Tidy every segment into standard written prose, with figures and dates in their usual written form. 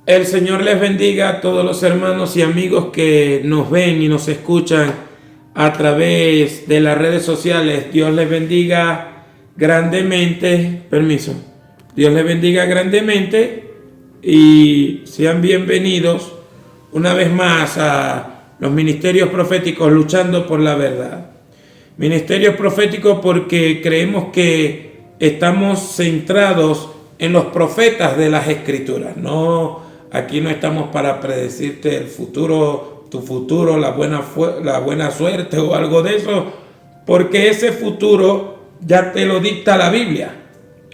El Señor les bendiga a todos los hermanos y amigos que nos ven y nos escuchan a través de las redes sociales. Dios les bendiga grandemente. Permiso. Dios les bendiga grandemente y sean bienvenidos una vez más a los ministerios proféticos luchando por la verdad. Ministerios proféticos porque creemos que estamos centrados en los profetas de las Escrituras. Aquí no estamos para predecirte el futuro, tu futuro, la buena suerte o algo de eso, porque ese futuro ya te lo dicta la Biblia.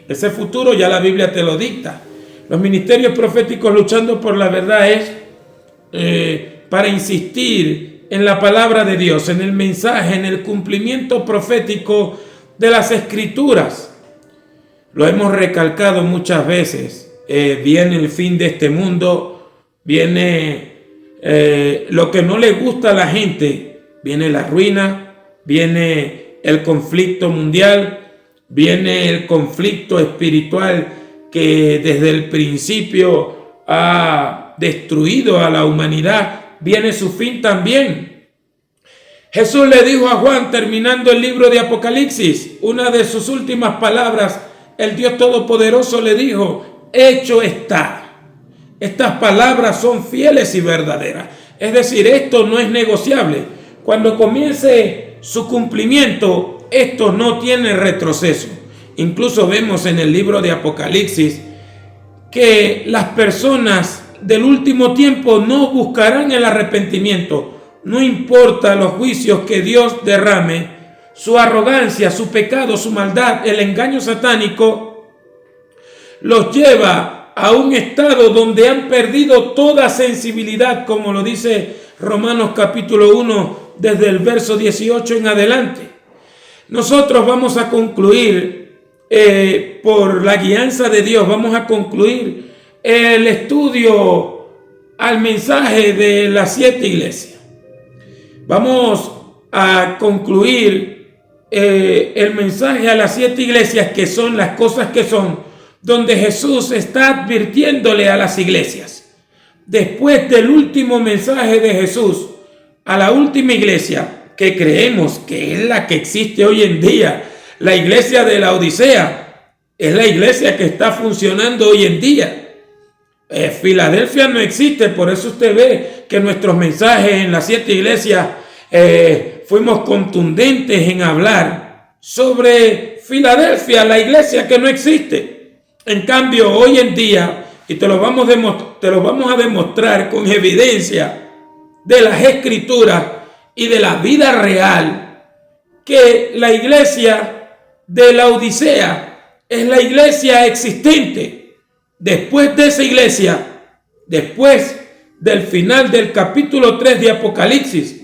Ese futuro ya la Biblia te lo dicta. Los ministerios proféticos luchando por la verdad es para insistir en la palabra de Dios, en el mensaje, en el cumplimiento profético de las Escrituras. Lo hemos recalcado muchas veces. Viene el fin de este mundo, viene lo que no le gusta a la gente, viene la ruina, viene el conflicto mundial, viene el conflicto espiritual que desde el principio ha destruido a la humanidad, viene su fin también. Jesús le dijo a Juan, terminando el libro de Apocalipsis, una de sus últimas palabras, el Dios Todopoderoso le dijo: hecho está. Estas palabras son fieles y verdaderas. Es decir, esto no es negociable. Cuando comience su cumplimiento, esto no tiene retroceso. Incluso vemos en el libro de Apocalipsis que las personas del último tiempo no buscarán el arrepentimiento. No importa los juicios que Dios derrame, su arrogancia, su pecado, su maldad, el engaño satánico los lleva a un estado donde han perdido toda sensibilidad, como lo dice Romanos capítulo 1, desde el verso 18 en adelante. Nosotros vamos a concluir, por la guianza de Dios, vamos a concluir el estudio al mensaje de las 7 iglesias. Vamos a concluir el mensaje a las 7 iglesias, que son las cosas que son, donde Jesús está advirtiéndole a las iglesias. Después del último mensaje de Jesús a la última iglesia, que creemos que es la que existe hoy en día, la iglesia de la Odisea, es la iglesia que está funcionando hoy en día. Filadelfia no existe, por eso usted ve que nuestros mensajes en las 7 iglesias fuimos contundentes en hablar sobre Filadelfia, la iglesia que no existe. En cambio, hoy en día, y te lo vamos a demostrar con evidencia de las Escrituras y de la vida real, que la iglesia de la Odisea es la iglesia existente. Después de esa iglesia, después del final del capítulo 3 de Apocalipsis,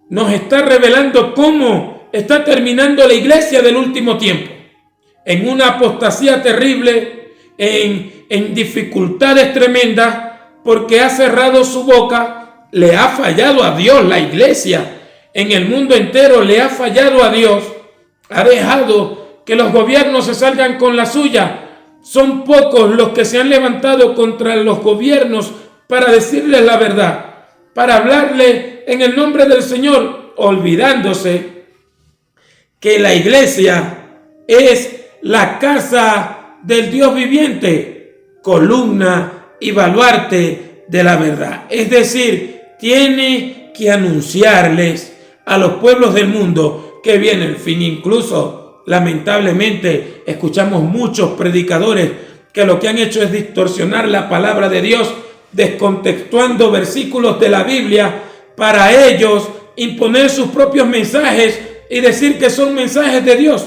nos está revelando cómo está terminando la iglesia del último tiempo. En una apostasía terrible, en dificultades tremendas, porque ha cerrado su boca, le ha fallado a Dios. La iglesia en el mundo entero le ha fallado a Dios, ha dejado que los gobiernos se salgan con la suya. Son pocos los que se han levantado contra los gobiernos para decirles la verdad, para hablarle en el nombre del Señor, olvidándose que la iglesia es la casa del Dios viviente, columna y baluarte de la verdad. Es decir, tiene que anunciarles a los pueblos del mundo que viene el fin. Incluso, lamentablemente, escuchamos muchos predicadores que lo que han hecho es distorsionar la palabra de Dios, descontextuando versículos de la Biblia para ellos imponer sus propios mensajes y decir que son mensajes de Dios.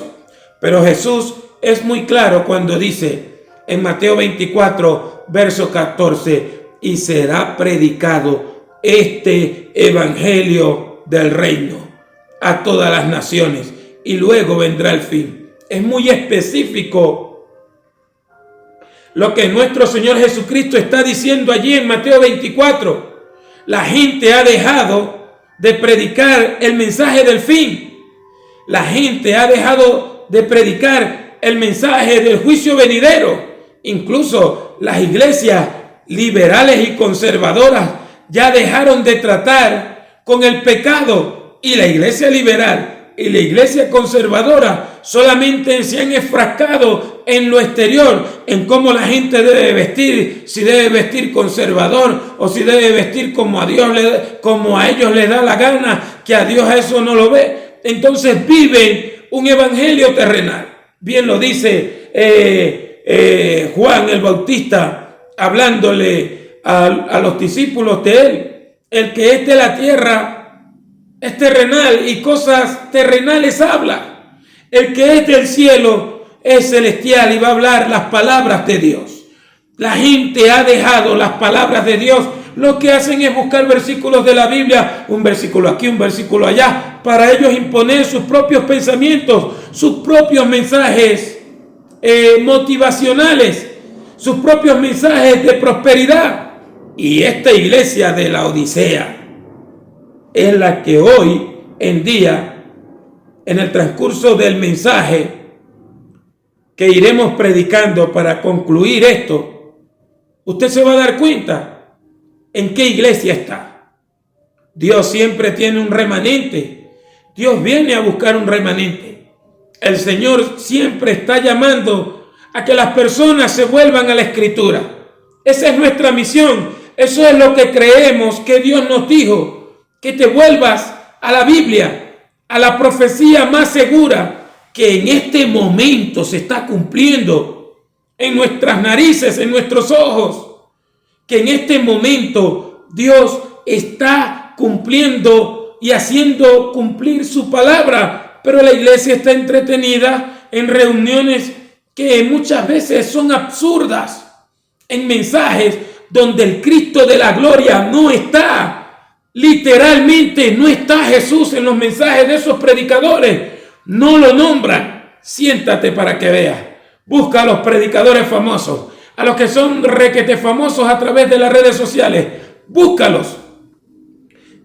Pero Jesús es muy claro cuando dice en Mateo 24, verso 14, y será predicado este evangelio del reino a todas las naciones y luego vendrá el fin. Es muy específico lo que nuestro Señor Jesucristo está diciendo allí en Mateo 24. La gente ha dejado de predicar el mensaje del fin. La gente ha dejado de predicar el mensaje del juicio venidero. Incluso las iglesias liberales y conservadoras ya dejaron de tratar con el pecado, y la iglesia liberal y la iglesia conservadora solamente se han enfrascado en lo exterior, en cómo la gente debe vestir, si debe vestir conservador o si debe vestir como a ellos les da la gana, que a Dios eso no lo ve. Entonces viven un evangelio terrenal. Bien lo dice Juan el Bautista, hablándole a los discípulos de él. El que es de la tierra es terrenal y cosas terrenales habla. El que es del cielo es celestial y va a hablar las palabras de Dios. La gente ha dejado las palabras de Dios. Lo que hacen es buscar versículos de la Biblia, un versículo aquí, un versículo allá, para ellos imponer sus propios pensamientos, sus propios mensajes motivacionales, sus propios mensajes de prosperidad. Y esta iglesia de la Odisea es la que hoy en día, en el transcurso del mensaje que iremos predicando para concluir esto, usted se va a dar cuenta en qué iglesia está. Dios siempre tiene un remanente. Dios viene a buscar un remanente. El Señor siempre está llamando a que las personas se vuelvan a la Escritura. Esa es nuestra misión. Eso es lo que creemos que Dios nos dijo. Que te vuelvas a la Biblia, a la profecía más segura que en este momento se está cumpliendo en nuestras narices, en nuestros ojos. Que en este momento Dios está cumpliendo y haciendo cumplir su palabra, pero la iglesia está entretenida en reuniones que muchas veces son absurdas, en mensajes donde el Cristo de la gloria no está. Literalmente no está Jesús en los mensajes de esos predicadores. No lo nombran. Siéntate para que veas. Busca a los predicadores famosos, a los que son requete famosos a través de las redes sociales. Búscalos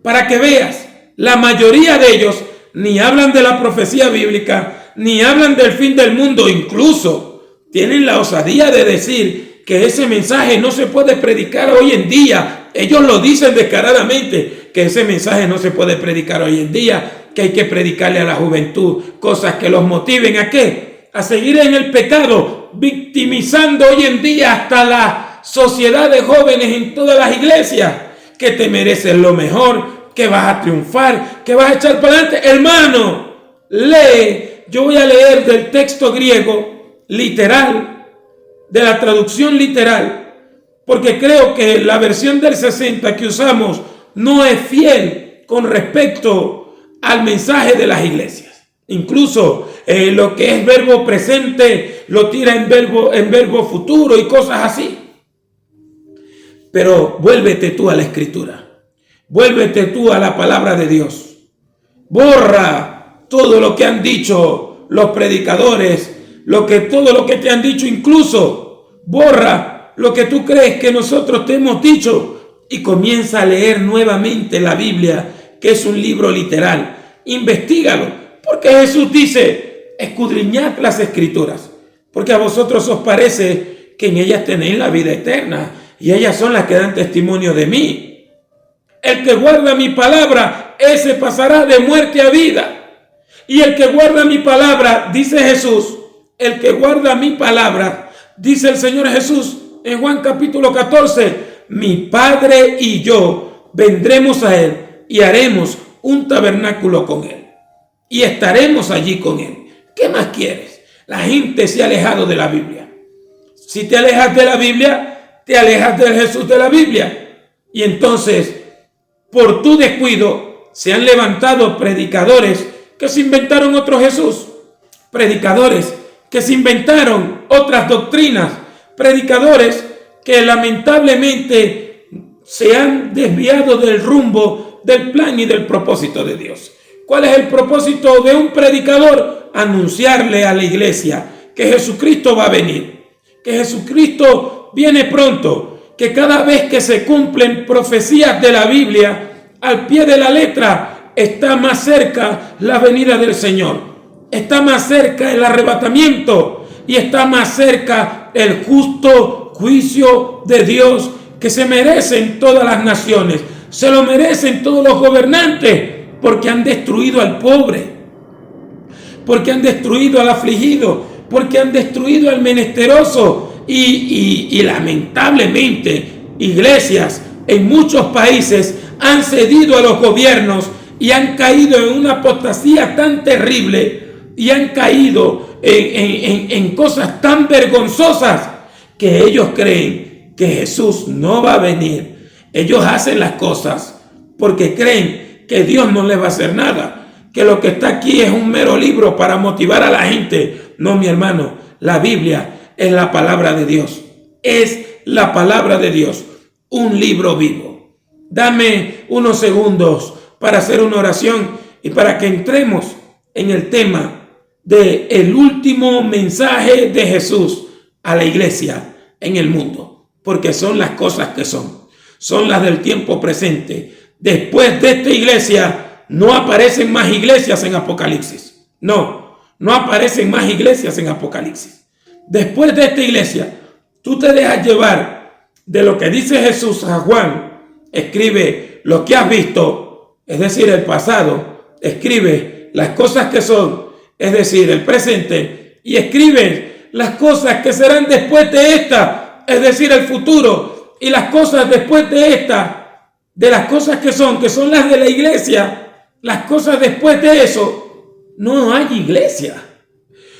para que veas. La mayoría de ellos ni hablan de la profecía bíblica, ni hablan del fin del mundo. Incluso tienen la osadía de decir que ese mensaje no se puede predicar hoy en día. Ellos lo dicen descaradamente, que ese mensaje no se puede predicar hoy en día, que hay que predicarle a la juventud cosas que los motiven ¿a qué? A seguir en el pecado, victimizando hoy en día hasta la sociedad de jóvenes en todas las iglesias, que te mereces lo mejor, que vas a triunfar, que vas a echar para adelante. Hermano, lee. Yo voy a leer del texto griego literal, de la traducción literal, porque creo que la versión del 60 que usamos no es fiel con respecto al mensaje de las iglesias. Incluso lo que es verbo presente lo tira en verbo futuro y cosas así. Pero vuélvete tú a la Escritura. Vuélvete tú a la palabra de Dios. Borra todo lo que han dicho los predicadores, todo lo que te han dicho, incluso borra lo que tú crees que nosotros te hemos dicho y comienza a leer nuevamente la Biblia, que es un libro literal. Investígalo, porque Jesús dice, escudriñad las Escrituras, porque a vosotros os parece que en ellas tenéis la vida eterna, y ellas son las que dan testimonio de mí. El que guarda mi palabra, ese pasará de muerte a vida. Y el que guarda mi palabra, dice Jesús, el que guarda mi palabra, dice el Señor Jesús, en Juan capítulo 14, mi Padre y yo vendremos a Él y haremos un tabernáculo con Él. Y estaremos allí con Él. ¿Qué más quieres? La gente se ha alejado de la Biblia. Si te alejas de la Biblia, te alejas del Jesús de la Biblia. Y entonces, por tu descuido, se han levantado predicadores que se inventaron otro Jesús. Predicadores que se inventaron otras doctrinas. Predicadores que lamentablemente se han desviado del rumbo, del plan y del propósito de Dios. ¿Cuál es el propósito de un predicador? Anunciarle a la iglesia que Jesucristo va a venir, que Jesucristo viene pronto, que cada vez que se cumplen profecías de la Biblia, al pie de la letra, está más cerca la venida del Señor, está más cerca el arrebatamiento y está más cerca el justo juicio de Dios que se merecen todas las naciones, se lo merecen todos los gobernantes, porque han destruido al pobre, porque han destruido al afligido, porque han destruido al menesteroso y lamentablemente iglesias en muchos países han cedido a los gobiernos y han caído en una apostasía tan terrible y han caído en cosas tan vergonzosas que ellos creen que Jesús no va a venir. Ellos hacen las cosas porque creen que Dios no les va a hacer nada, que lo que está aquí es un mero libro para motivar a la gente. No, mi hermano, la Biblia es la palabra de Dios, es la palabra de Dios, un libro vivo. Dame unos segundos para hacer una oración y para que entremos en el tema del último mensaje de Jesús a la iglesia en el mundo, porque son las cosas que son las del tiempo presente. Después de esta iglesia no aparecen más iglesias en Apocalipsis. No aparecen más iglesias en Apocalipsis. Después de esta iglesia, tú te dejas llevar de lo que dice Jesús a Juan. Escribe lo que has visto, es decir, el pasado. Escribe las cosas que son, es decir, el presente. Y escribe las cosas que serán después de esta, es decir, el futuro. Y las cosas después de esta, de las cosas que son las de la iglesia, las cosas después de eso, no hay iglesia.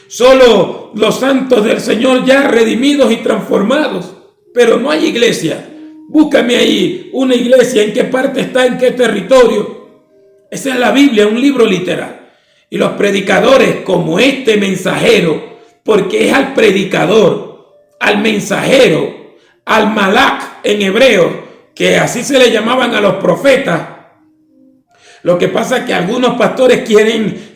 Solo los santos del Señor ya redimidos y transformados, pero no hay iglesia. Búscame ahí una iglesia, en qué parte está, en qué territorio. Esa es la Biblia, un libro literal. Y los predicadores como este mensajero, porque es al predicador, al mensajero, al malak en hebreo, que así se le llamaban a los profetas. Lo que pasa es que algunos pastores quieren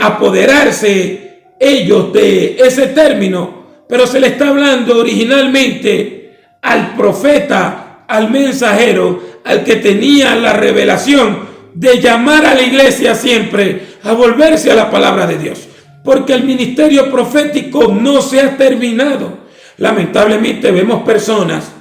apoderarse ellos de ese término, pero se le está hablando originalmente al profeta, al mensajero, al que tenía la revelación de llamar a la iglesia siempre a volverse a la palabra de Dios, porque el ministerio profético no se ha terminado. Lamentablemente vemos personas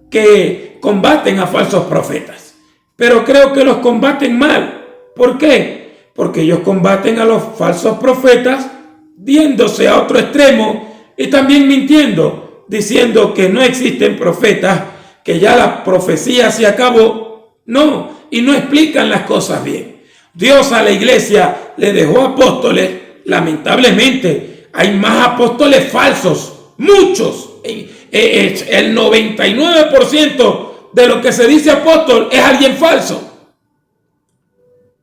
que combaten a falsos profetas, pero creo que los combaten mal. ¿Por qué? Porque ellos combaten a los falsos profetas viéndose a otro extremo y también mintiendo, diciendo que no existen profetas, que ya la profecía se acabó. No, y no explican las cosas bien. Dios a la iglesia le dejó apóstoles. Lamentablemente hay más apóstoles falsos, muchos. El 99% de lo que se dice apóstol es alguien falso.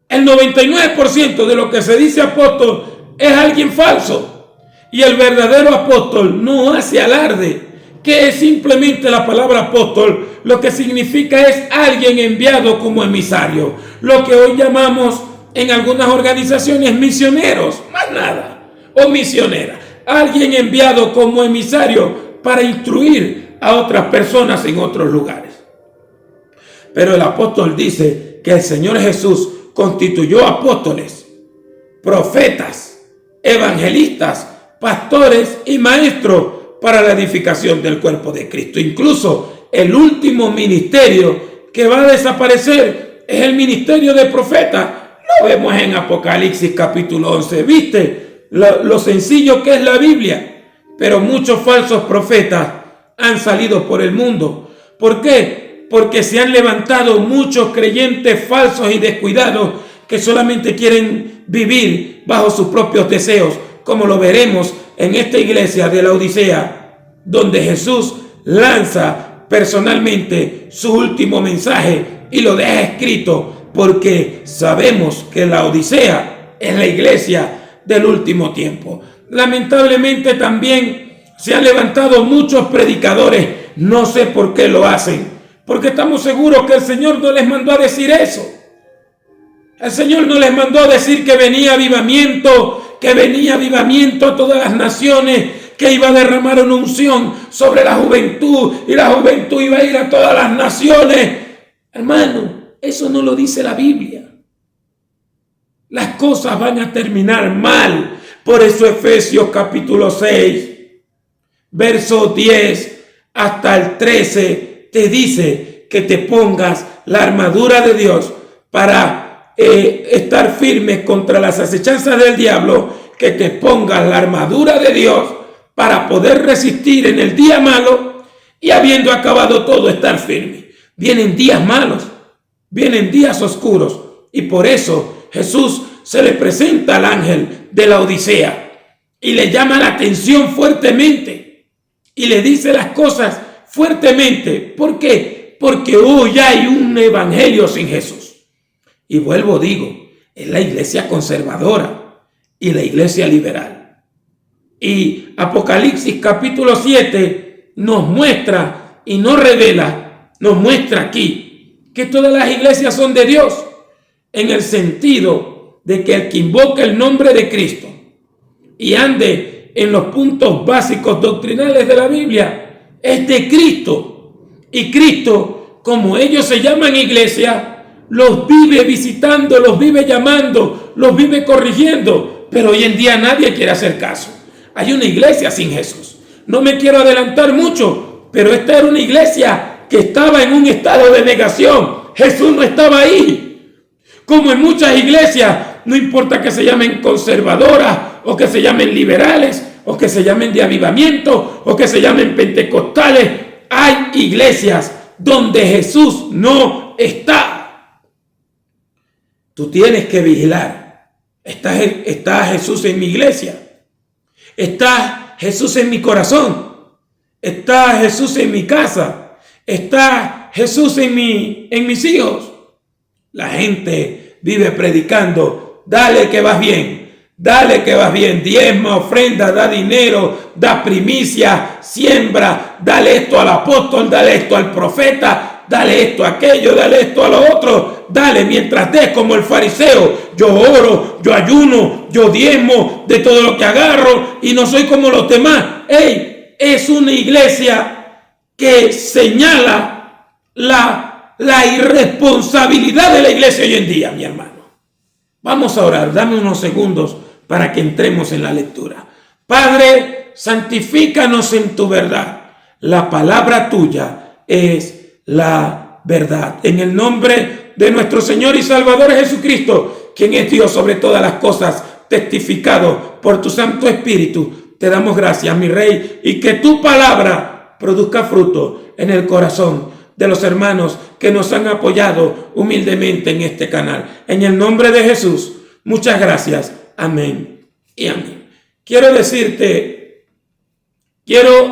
El 99% de lo que se dice apóstol es alguien falso. Y el verdadero apóstol no hace alarde. ¿Qué es simplemente la palabra apóstol? Lo que significa es alguien enviado como emisario. Lo que hoy llamamos en algunas organizaciones misioneros, más nada. O misionera. Alguien enviado como emisario para instruir a otras personas en otros lugares. Pero el apóstol dice que el Señor Jesús constituyó apóstoles, profetas, evangelistas, pastores y maestros para la edificación del cuerpo de Cristo. Incluso el último ministerio que va a desaparecer es el ministerio de profeta. Lo vemos en Apocalipsis capítulo 11. ¿Viste lo sencillo que es la Biblia? Pero muchos falsos profetas han salido por el mundo. ¿Por qué? Porque se han levantado muchos creyentes falsos y descuidados que solamente quieren vivir bajo sus propios deseos, como lo veremos en esta iglesia de la Odisea, donde Jesús lanza personalmente su último mensaje y lo deja escrito, porque sabemos que la Odisea es la iglesia del último tiempo. Lamentablemente también se han levantado muchos predicadores, no sé por qué lo hacen, porque estamos seguros que el Señor no les mandó a decir eso. El Señor no les mandó a decir que venía avivamiento a todas las naciones, que iba a derramar una unción sobre la juventud y la juventud iba a ir a todas las naciones. Hermano, eso no lo dice la Biblia. Las cosas van a terminar mal. Por eso Efesios capítulo 6, verso 10 hasta el 13, te dice que te pongas la armadura de Dios para estar firme contra las acechanzas del diablo, que te pongas la armadura de Dios para poder resistir en el día malo y habiendo acabado todo estar firme. Vienen días malos, vienen días oscuros y por eso Jesús se le presenta al ángel de la Odisea y le llama la atención fuertemente y le dice las cosas fuertemente. ¿Por qué? Porque hoy hay un evangelio sin Jesús. Y vuelvo, digo, es la iglesia conservadora y la iglesia liberal. Y Apocalipsis capítulo 7 nos muestra y nos revela, nos muestra aquí que todas las iglesias son de Dios, en el sentido de que el que invoca el nombre de Cristo y ande en los puntos básicos doctrinales de la Biblia es de Cristo. Y Cristo, como ellos se llaman iglesia, los vive visitando, los vive llamando, los vive corrigiendo. Pero hoy en día nadie quiere hacer caso. Hay una iglesia sin Jesús. No me quiero adelantar mucho, pero esta era una iglesia que estaba en un estado de negación. Jesús no estaba ahí. Como en muchas iglesias, no importa que se llamen conservadoras o que se llamen liberales o que se llamen de avivamiento o que se llamen pentecostales, hay iglesias donde Jesús no está. Tú tienes que vigilar. ¿Está Jesús en mi iglesia? ¿Está Jesús en mi corazón? ¿Está Jesús en mi casa? ¿Está Jesús en mis hijos? La gente vive predicando, dale que vas bien, dale que vas bien, diezma, ofrenda, da dinero, da primicia, siembra, dale esto al apóstol, dale esto al profeta, dale esto a aquello, dale esto a lo otro, dale mientras des como el fariseo. Yo oro, yo ayuno, yo diezmo de todo lo que agarro y no soy como los demás. ¡Ey! Es una iglesia que señala la irresponsabilidad de la iglesia hoy en día, mi hermano. Vamos a orar, dame unos segundos para que entremos en la lectura. Padre, santifícanos en tu verdad. La palabra tuya es la verdad. En el nombre de nuestro Señor y Salvador Jesucristo, quien es Dios sobre todas las cosas, testificado por tu Santo Espíritu, te damos gracias, mi Rey, y que tu palabra produzca fruto en el corazón de los hermanos que nos han apoyado humildemente en este canal. En el nombre de Jesús, muchas gracias. Amén y amén. Quiero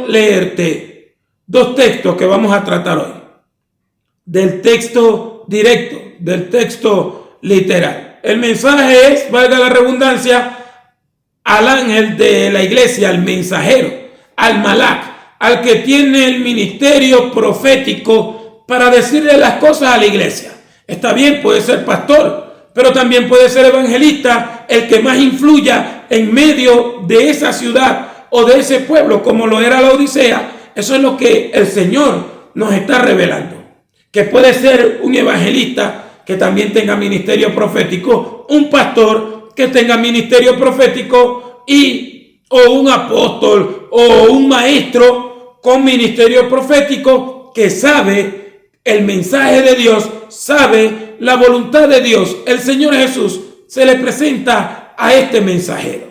leerte dos textos que vamos a tratar hoy. Del texto directo, del texto literal. El mensaje es, valga la redundancia, al ángel de la iglesia, al mensajero, al Malach, al que tiene el ministerio profético para decirle las cosas a la iglesia. Está bien, puede ser pastor, pero también puede ser evangelista, el que más influya en medio de esa ciudad o de ese pueblo, como lo era la Odisea. Eso es lo que el Señor nos está revelando. Que puede ser un evangelista que también tenga ministerio profético, un pastor que tenga ministerio profético o un apóstol o un maestro con ministerio profético que sabe el mensaje de Dios, sabe la voluntad de Dios. El Señor Jesús se le presenta a este mensajero.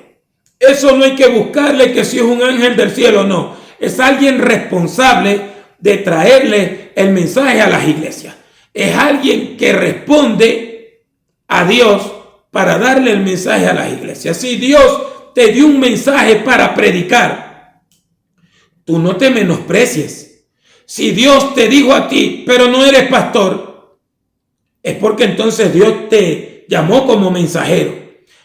Eso no hay que buscarle que si es un ángel del cielo, no. Es alguien responsable de traerle el mensaje a las iglesias. Es alguien que responde a Dios para darle el mensaje a las iglesias. Si Dios te dio un mensaje para predicar, tú no te menosprecies. Si Dios te dijo a ti, pero no eres pastor, es porque entonces Dios te llamó como mensajero.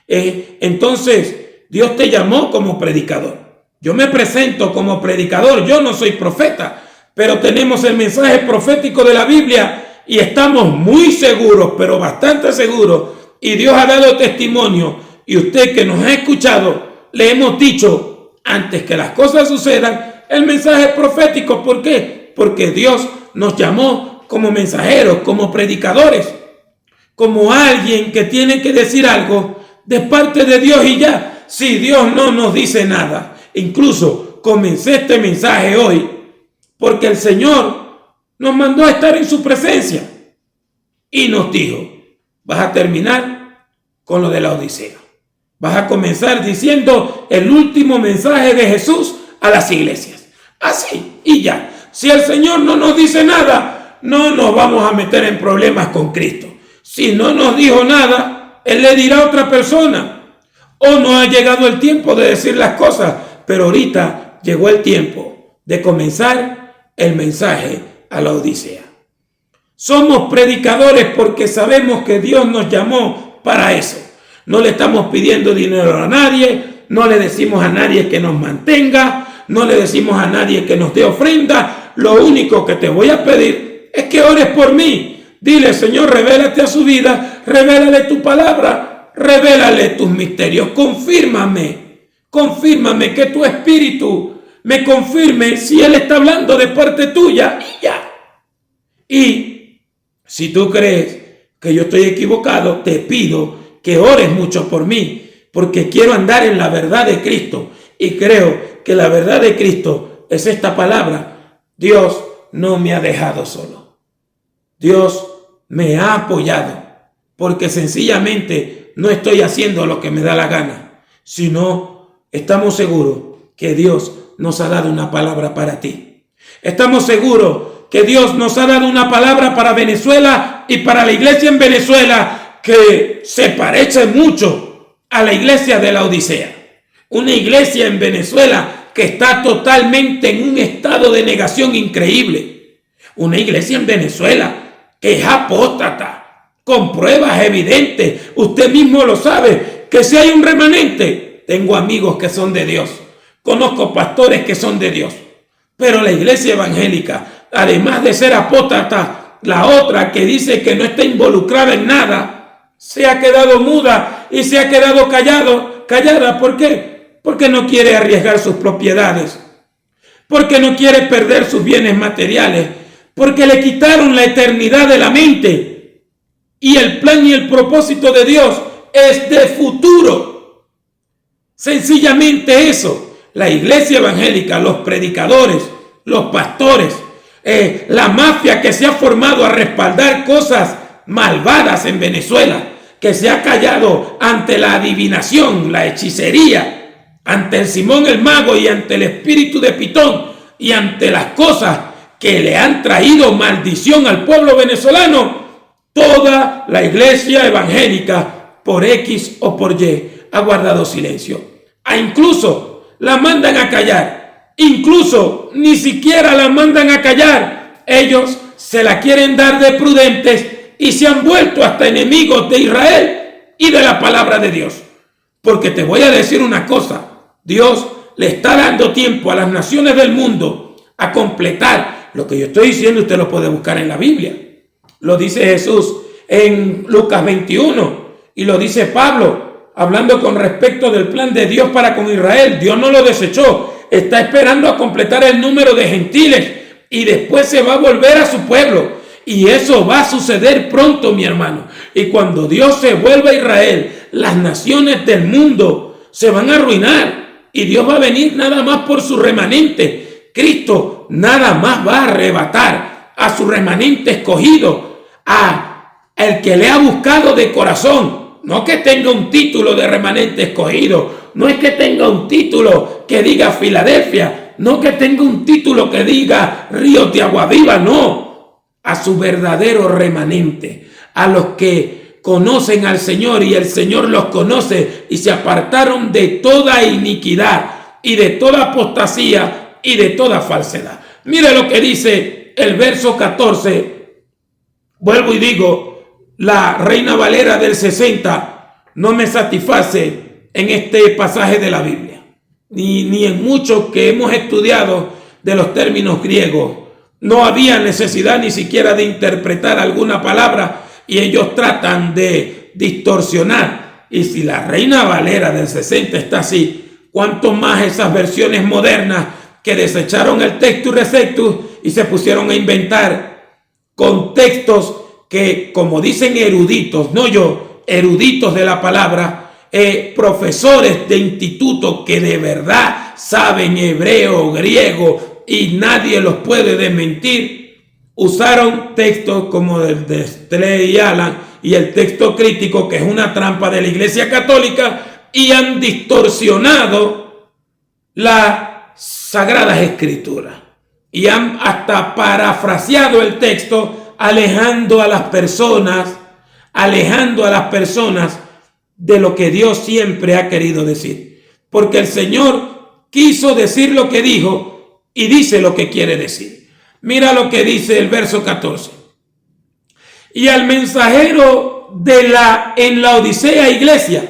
Entonces Dios te llamó como predicador. Yo me presento como predicador, yo no soy profeta, pero tenemos el mensaje profético de la Biblia y estamos muy seguros, pero bastante seguros, y Dios ha dado testimonio, y usted que nos ha escuchado, le hemos dicho, antes que las cosas sucedan, el mensaje profético. ¿Por qué? Porque Dios nos llamó como mensajeros, como predicadores, como alguien que tiene que decir algo de parte de Dios y ya. Si Dios no nos dice nada, incluso comencé este mensaje hoy porque el Señor nos mandó a estar en su presencia y nos dijo, vas a terminar con lo de la Odisea. Vas a comenzar diciendo el último mensaje de Jesús a las iglesias. Así y ya. Si el Señor no nos dice nada, no nos vamos a meter en problemas con Cristo. Si no nos dijo nada, Él le dirá a otra persona. O no ha llegado el tiempo de decir las cosas, pero ahorita llegó el tiempo de comenzar el mensaje a la Odisea. Somos predicadores porque sabemos que Dios nos llamó para eso. No le estamos pidiendo dinero a nadie, no le decimos a nadie que nos mantenga, no le decimos a nadie que nos dé ofrenda. Lo único que te voy a pedir es que ores por mí. Dile, Señor, revélate a su vida, revélale tu palabra, revélale tus misterios, confírmame que tu espíritu me confirme si Él está hablando de parte tuya y ya. Y si tú crees que yo estoy equivocado, te pido que ores mucho por mí, porque quiero andar en la verdad de Cristo y creo que la verdad de Cristo es esta palabra. Dios no me ha dejado solo. Dios me ha apoyado porque sencillamente no estoy haciendo lo que me da la gana, sino estamos seguros que Dios nos ha dado una palabra para ti. Estamos seguros que Dios nos ha dado una palabra para Venezuela y para la iglesia en Venezuela que se parece mucho a la iglesia de la Odisea. Una iglesia en Venezuela que está totalmente en un estado de negación increíble. Una iglesia en Venezuela que es apóstata, con pruebas evidentes. Usted mismo lo sabe, que si hay un remanente, tengo amigos que son de Dios, conozco pastores que son de Dios, pero la iglesia evangélica, además de ser apóstata, la otra que dice que no está involucrada en nada, se ha quedado muda y se ha quedado callada. ¿Por qué? Porque no quiere arriesgar sus propiedades, porque no quiere perder sus bienes materiales, porque le quitaron la eternidad de la mente. Y el plan y el propósito de Dios es de futuro. Sencillamente eso. La iglesia evangélica, los predicadores, los pastores, la mafia que se ha formado a respaldar cosas malvadas en Venezuela, que se ha callado ante la adivinación, la hechicería, ante el Simón el Mago y ante el espíritu de Pitón y ante las cosas que le han traído maldición al pueblo venezolano. Toda la iglesia evangélica, por X o por Y, ha guardado silencio. Incluso la mandan a callar. Incluso ni siquiera la mandan a callar. Ellos se la quieren dar de prudentes y se han vuelto hasta enemigos de Israel y de la palabra de Dios. Porque te voy a decir una cosa. Dios le está dando tiempo a las naciones del mundo a completar lo que yo estoy diciendo. Usted lo puede buscar en la Biblia. Lo dice Jesús en Lucas 21 y lo dice Pablo hablando con respecto del plan de Dios para con Israel. Dios no lo desechó, está esperando a completar el número de gentiles y después se va a volver a su pueblo. Y eso va a suceder pronto, mi hermano. Y cuando Dios se vuelva a Israel, las naciones del mundo se van a arruinar y Dios va a venir nada más por su remanente. Cristo nada más va a arrebatar a su remanente escogido, a el que le ha buscado de corazón. No que tenga un título de remanente escogido, no es que tenga un título que diga Filadelfia, no que tenga un título que diga Ríos de Agua Viva, no. A su verdadero remanente, a los que conocen al Señor y el Señor los conoce y se apartaron de toda iniquidad y de toda apostasía y de toda falsedad. Mire lo que dice el verso 14. Vuelvo y digo, la Reina Valera del 60 no me satisface en este pasaje de la Biblia, ni en muchos que hemos estudiado de los términos griegos. No había necesidad ni siquiera de interpretar alguna palabra y ellos tratan de distorsionar. Y si la Reina Valera del 60 está así, ¿cuánto más esas versiones modernas que desecharon el Textus Receptus y se pusieron a inventar contextos que, como dicen eruditos, no yo, eruditos de la palabra, profesores de instituto que de verdad saben hebreo, griego, y nadie los puede desmentir, usaron textos como el de Stley y Alan y el texto crítico, que es una trampa de la Iglesia Católica, y han distorsionado las Sagradas Escrituras y han hasta parafraseado el texto, alejando a las personas de lo que Dios siempre ha querido decir, porque el Señor quiso decir lo que dijo y dice lo que quiere decir. Mira lo que dice el verso 14. Y al mensajero en la Odisea iglesia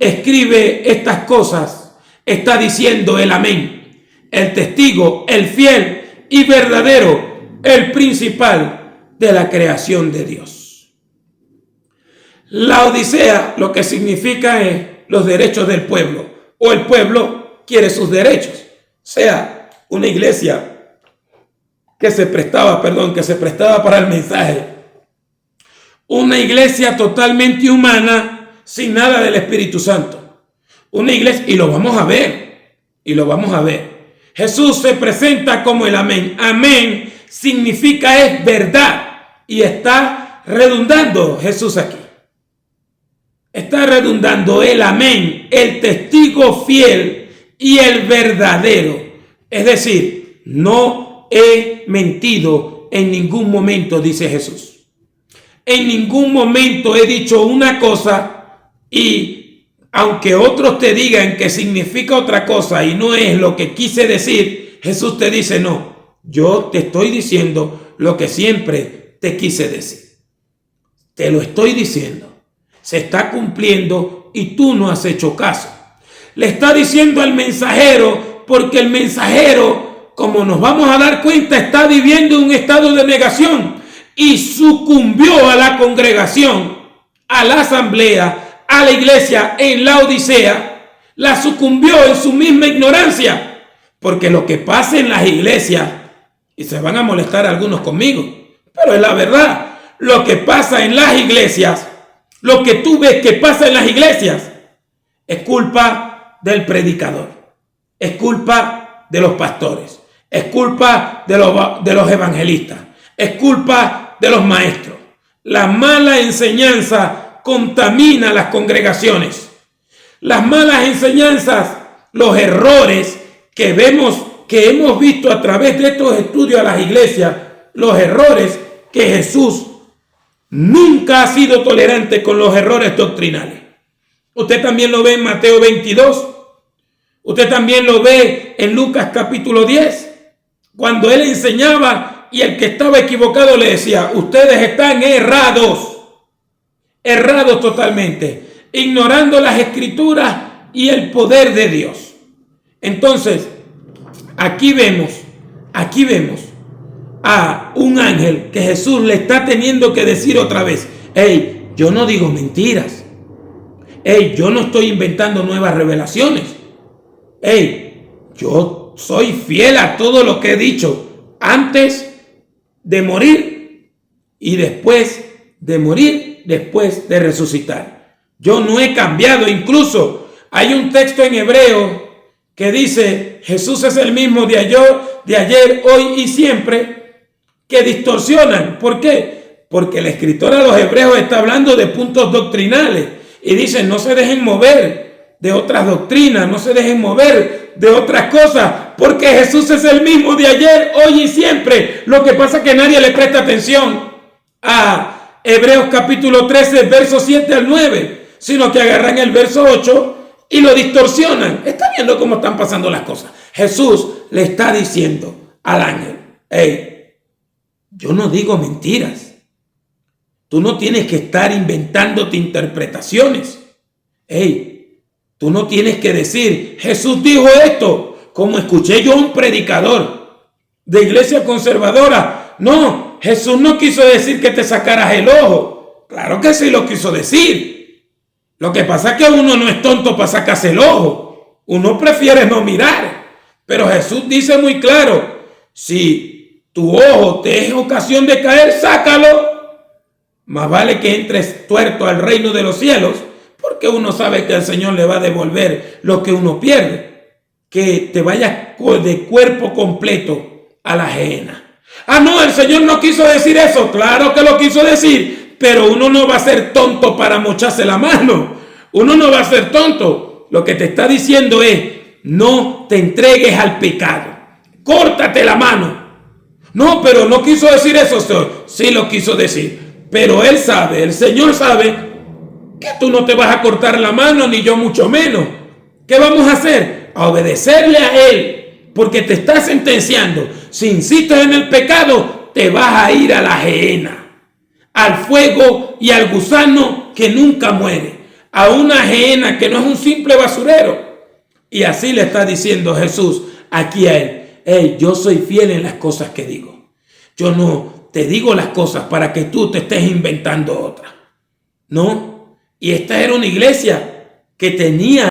escribe estas cosas, está diciendo el amén, el testigo, el fiel y verdadero, el principal de la creación de Dios. La Odisea lo que significa es los derechos del pueblo, o el pueblo quiere sus derechos. O sea, una iglesia que se prestaba para el mensaje. Una iglesia totalmente humana, sin nada del Espíritu Santo. Una iglesia, y lo vamos a ver. Jesús se presenta como el amén. Amén significa es verdad. Y está redundando Jesús aquí. Está redundando el amén, el testigo fiel y el verdadero. Es decir, no he mentido en ningún momento, dice Jesús. En ningún momento he dicho una cosa y aunque otros te digan que significa otra cosa y no es lo que quise decir, Jesús te dice no, yo te estoy diciendo lo que siempre te quise decir. Te lo estoy diciendo. Se está cumpliendo y tú no has hecho caso. Le está diciendo al mensajero, porque el mensajero, como nos vamos a dar cuenta, está viviendo un estado de negación y sucumbió a la congregación, a la asamblea, a la iglesia en la Odisea, la sucumbió en su misma ignorancia, porque lo que pasa en las iglesias, y se van a molestar algunos conmigo, pero es la verdad, lo que pasa en las iglesias, lo que tú ves que pasa en las iglesias, es culpa del predicador, es culpa de los pastores, es culpa de los evangelistas, es culpa de los maestros. La mala enseñanza contamina las congregaciones. Las malas enseñanzas, los errores que hemos visto a través de estos estudios a las iglesias, los errores que Jesús nunca ha sido tolerante con los errores doctrinales. Usted también lo ve en Mateo 22. Usted también lo ve en Lucas capítulo 10. Cuando él enseñaba y el que estaba equivocado le decía, ustedes están errados. Errados totalmente. Ignorando las escrituras y el poder de Dios. Entonces, aquí vemos a un ángel que Jesús le está teniendo que decir otra vez, hey, yo no digo mentiras, hey, yo no estoy inventando nuevas revelaciones, hey, yo soy fiel a todo lo que he dicho antes de morir y después de morir, después de resucitar. Yo no he cambiado. Incluso hay un texto en hebreo que dice, Jesús es el mismo de ayer, hoy y siempre, que distorsionan. ¿Por qué? Porque el escritor a los hebreos está hablando de puntos doctrinales y dice, no se dejen mover de otras doctrinas, no se dejen mover de otras cosas, porque Jesús es el mismo de ayer, hoy y siempre. Lo que pasa es que nadie le presta atención a Hebreos capítulo 13, versos 7 al 9, sino que agarran el verso 8 y lo distorsionan. ¿Está viendo cómo están pasando las cosas? Jesús le está diciendo al ángel, hey, yo no digo mentiras. Tú no tienes que estar inventándote interpretaciones. Hey, tú no tienes que decir, Jesús dijo esto, como escuché yo a un predicador de iglesia conservadora. No, Jesús no quiso decir que te sacaras el ojo. Claro que sí lo quiso decir. Lo que pasa es que uno no es tonto para sacarse el ojo. Uno prefiere no mirar. Pero Jesús dice muy claro, si tu ojo te es ocasión de caer, sácalo. Más vale que entres tuerto al reino de los cielos, porque uno sabe que el Señor le va a devolver lo que uno pierde. Que te vayas de cuerpo completo a la gehenna. Ah, no, el Señor no quiso decir eso. Claro que lo quiso decir, pero uno no va a ser tonto para mocharse la mano. Uno no va a ser tonto. Lo que te está diciendo es, no te entregues al pecado. Córtate la mano. No, pero no quiso decir eso, Señor. Sí lo quiso decir. Pero Él sabe, el Señor sabe que tú no te vas a cortar la mano, ni yo mucho menos. ¿Qué vamos a hacer? A obedecerle a Él, porque te está sentenciando. Si insistes en el pecado, te vas a ir a la gehenna, al fuego y al gusano que nunca muere, a una gehenna que no es un simple basurero. Y así le está diciendo Jesús aquí a él: hey, yo soy fiel en las cosas que digo. Yo no te digo las cosas para que tú te estés inventando otras. No. Y esta era una iglesia que tenía